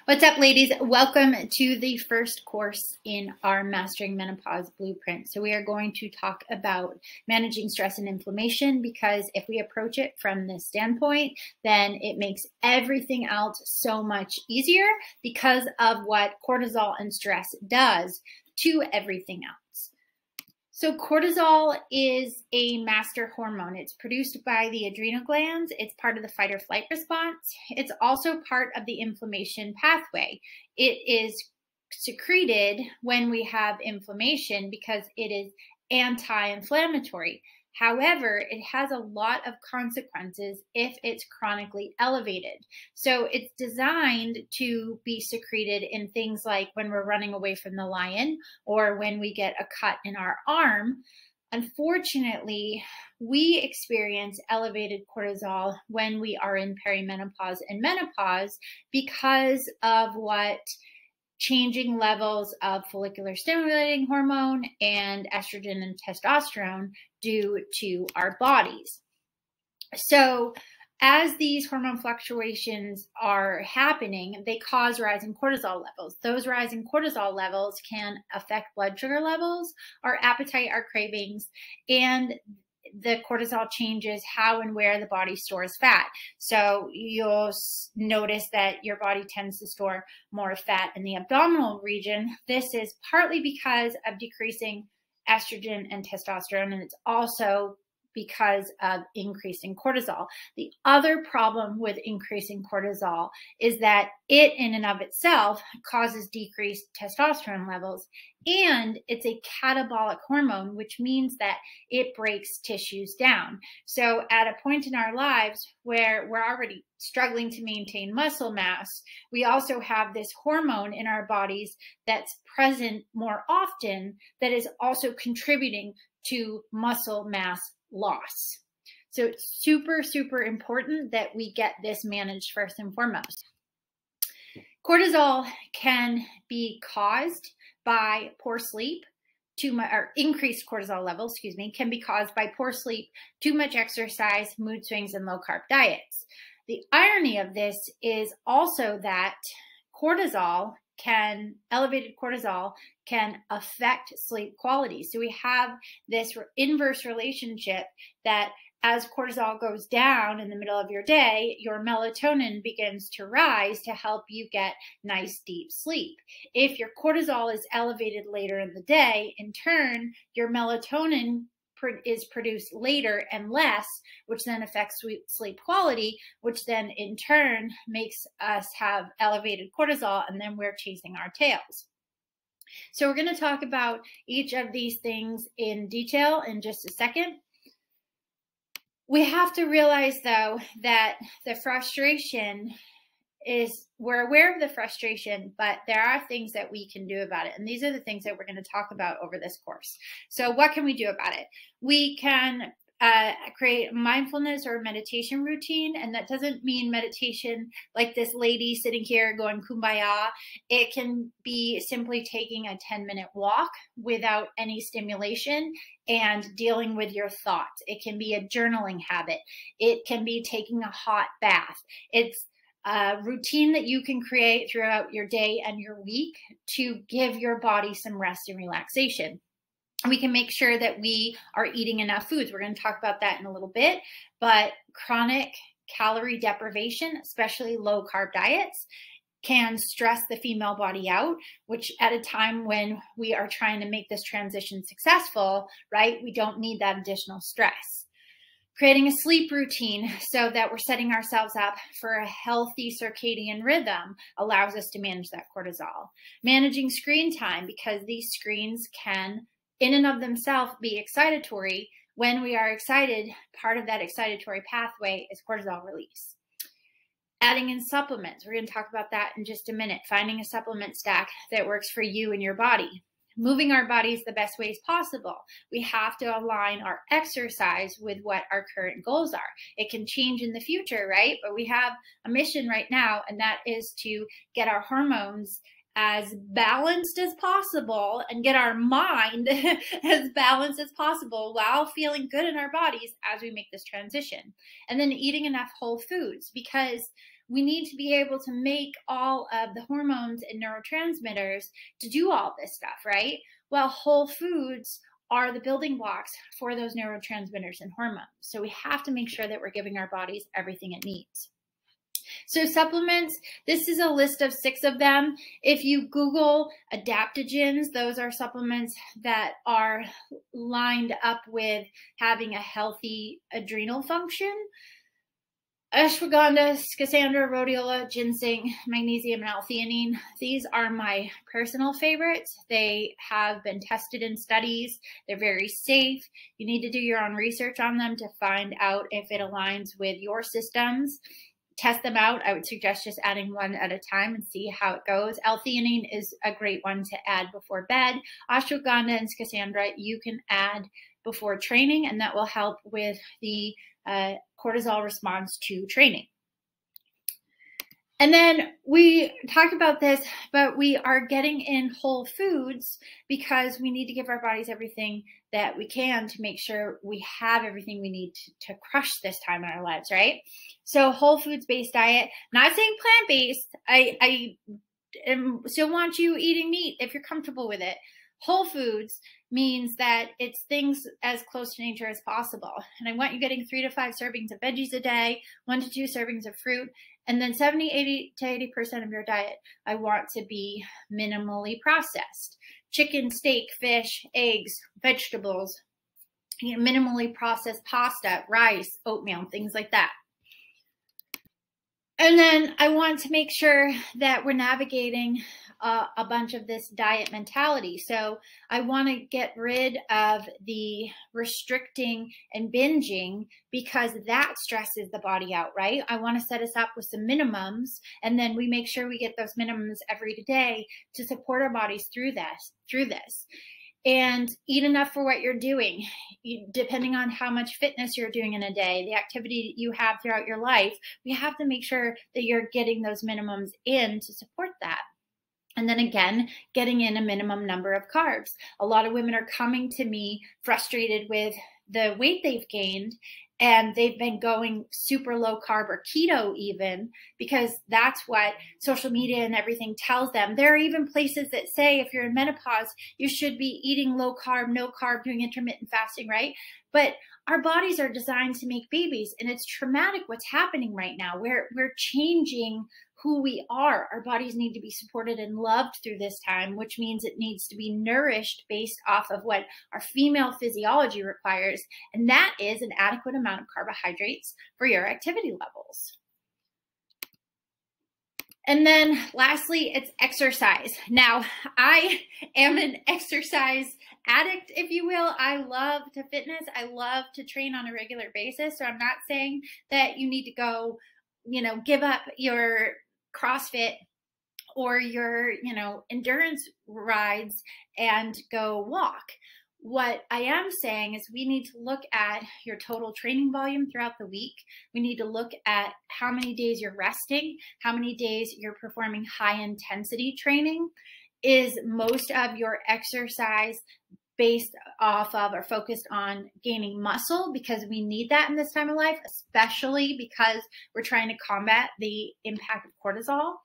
What's up, ladies? Welcome to the first course in our Mastering Menopause Blueprint. So we are going to talk about managing stress and inflammation, because if we approach it from this standpoint, then it makes everything else so much easier because of what cortisol and stress does to everything else. So cortisol is a master hormone. It's produced by the adrenal glands. It's part of the fight or flight response. It's also part of the inflammation pathway. It is secreted when we have inflammation because it is anti-inflammatory. However, it has a lot of consequences if it's chronically elevated. So it's designed to be secreted in things like when we're running away from the lion or when we get a cut in our arm. Unfortunately, we experience elevated cortisol when we are in perimenopause and menopause because of what changing levels of follicular stimulating hormone and estrogen and testosterone do to our bodies. So as these hormone fluctuations are happening, they cause rising cortisol levels. Those rising cortisol levels can affect blood sugar levels, our appetite, our cravings, and the cortisol changes how and where the body stores fat. So you'll notice that your body tends to store more fat in the abdominal region. This is partly because of decreasing estrogen and testosterone, and it's also because of increasing cortisol. The other problem with increasing cortisol is that it in and of itself causes decreased testosterone levels, and it's a catabolic hormone, which means that it breaks tissues down. So at a point in our lives where we're already struggling to maintain muscle mass, we also have this hormone in our bodies that's present more often that is also contributing to muscle mass loss. So it's super, super important that we get this managed first and foremost. Cortisol can be caused by poor sleep, or increased cortisol levels, can be caused by poor sleep, too much exercise, mood swings, and low carb diets. The irony of this is also that elevated cortisol can affect sleep quality. So we have this inverse relationship that as cortisol goes down in the middle of your day, your melatonin begins to rise to help you get nice deep sleep. If your cortisol is elevated later in the day, in turn, your melatonin is produced later and less, which then affects sleep quality, which then in turn makes us have elevated cortisol, and then we're chasing our tails. So we're going to talk about each of these things in detail in just a second. We have to realize, though, that the frustration is, we're aware of the frustration, but there are things that we can do about it. And these are the things that we're going to talk about over this course. So what can we do about it? We can create a mindfulness or meditation routine. And that doesn't mean meditation like this lady sitting here going kumbaya. It can be simply taking a 10-minute walk without any stimulation and dealing with your thoughts. It can be a journaling habit. It can be taking a hot bath. It's a routine that you can create throughout your day and your week to give your body some rest and relaxation. We can make sure that we are eating enough foods. We're going to talk about that in a little bit, but chronic calorie deprivation, especially low carb diets, can stress the female body out, which at a time when we are trying to make this transition successful, right, we don't need that additional stress. Creating a sleep routine so that we're setting ourselves up for a healthy circadian rhythm allows us to manage that cortisol. Managing screen time, because these screens can, in and of themselves, be excitatory. When we are excited, part of that excitatory pathway is cortisol release. Adding in supplements. We're going to talk about that in just a minute. Finding a supplement stack that works for you and your body. Moving our bodies the best ways possible. We have to align our exercise with what our current goals are. It can change in the future, right? But we have a mission right now, and that is to get our hormones as balanced as possible and get our mind as balanced as possible while feeling good in our bodies as we make this transition. And then eating enough whole foods, because we need to be able to make all of the hormones and neurotransmitters to do all this stuff, right? Well, whole foods are the building blocks for those neurotransmitters and hormones. So we have to make sure that we're giving our bodies everything it needs. So supplements, this is a list of 6 of them. If you Google adaptogens, those are supplements that are lined up with having a healthy adrenal function. Ashwagandha, schisandra, rhodiola, ginseng, magnesium, and L-theanine. These are my personal favorites. They have been tested in studies. They're very safe. You need to do your own research on them to find out if it aligns with your systems. Test them out. I would suggest just adding one at a time and see how it goes. L-theanine is a great one to add before bed. Ashwagandha and schisandra you can add before training, and that will help with the cortisol response to training. And then we talked about this, but we are getting in whole foods because we need to give our bodies everything that we can to make sure we have everything we need to crush this time in our lives, right? So whole foods based diet, not saying plant-based. I still want you eating meat if you're comfortable with it. Whole foods means that it's things as close to nature as possible. And I want you getting 3 to 5 servings of veggies a day, 1 to 2 servings of fruit, and then 80 to 80% of your diet I want to be minimally processed. Chicken, steak, fish, eggs, vegetables, minimally processed pasta, rice, oatmeal, things like that. And then I want to make sure that we're navigating a bunch of this diet mentality. So I want to get rid of the restricting and binging because that stresses the body out, right? I want to set us up with some minimums, and then we make sure we get those minimums every day to support our bodies through this. And eat enough for what you're doing. Depending on how much fitness you're doing in a day, the activity you have throughout your life, we have to make sure that you're getting those minimums in to support that. And then again, getting in a minimum number of carbs. A lot of women are coming to me frustrated with the weight they've gained, and they've been going super low carb or keto even because that's what social media and everything tells them. There are even places that say if you're in menopause, you should be eating low carb, no carb, doing intermittent fasting, right? But our bodies are designed to make babies, and it's traumatic what's happening right now. We're changing who we are. Our bodies need to be supported and loved through this time, which means it needs to be nourished based off of what our female physiology requires, and that is an adequate amount of carbohydrates for your activity levels. And then lastly, it's exercise. Now, I am an exercise addict, if you will. I love to fitness. I love to train on a regular basis. So I'm not saying that you need to go, give up your CrossFit or your, endurance rides and go walk. What I am saying is we need to look at your total training volume throughout the week. We need to look at how many days you're resting, how many days you're performing high intensity training. Is most of your exercise based off of or focused on gaining muscle, because we need that in this time of life, especially because we're trying to combat the impact of cortisol?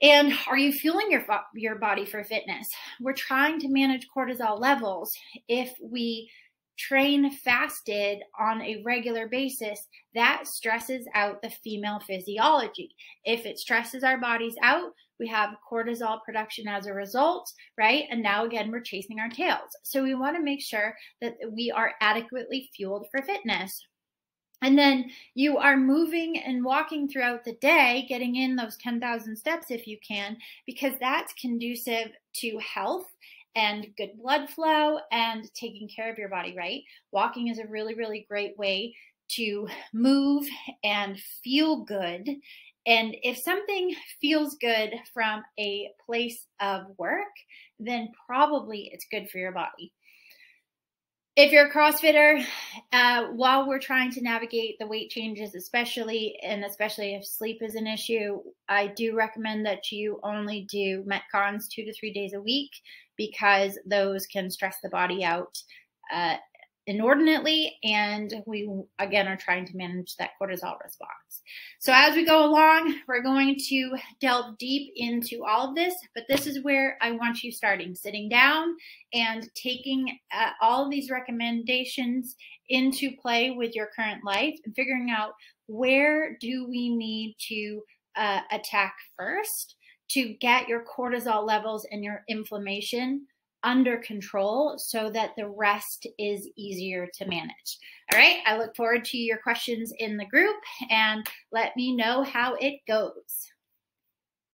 And are you fueling your body for fitness? We're trying to manage cortisol levels. If we train fasted on a regular basis, that stresses out the female physiology. If it stresses our bodies out, we have cortisol production as a result, right? And now again, we're chasing our tails. So we want to make sure that we are adequately fueled for fitness. And then you are moving and walking throughout the day, getting in those 10,000 steps if you can, because that's conducive to health and good blood flow and taking care of your body, right? Walking is a really, really great way to move and feel good. And if something feels good from a place of work, then probably it's good for your body. If you're a CrossFitter, while we're trying to navigate the weight changes, especially if sleep is an issue, I do recommend that you only do metcons 2 to 3 days a week, because those can stress the body out, inordinately, and we again are trying to manage that cortisol response. So as we go along, we're going to delve deep into all of this, but this is where I want you starting, sitting down and taking all of these recommendations into play with your current life and figuring out where do we need to attack first to get your cortisol levels and your inflammation under control so that the rest is easier to manage. All right, I look forward to your questions in the group and let me know how it goes.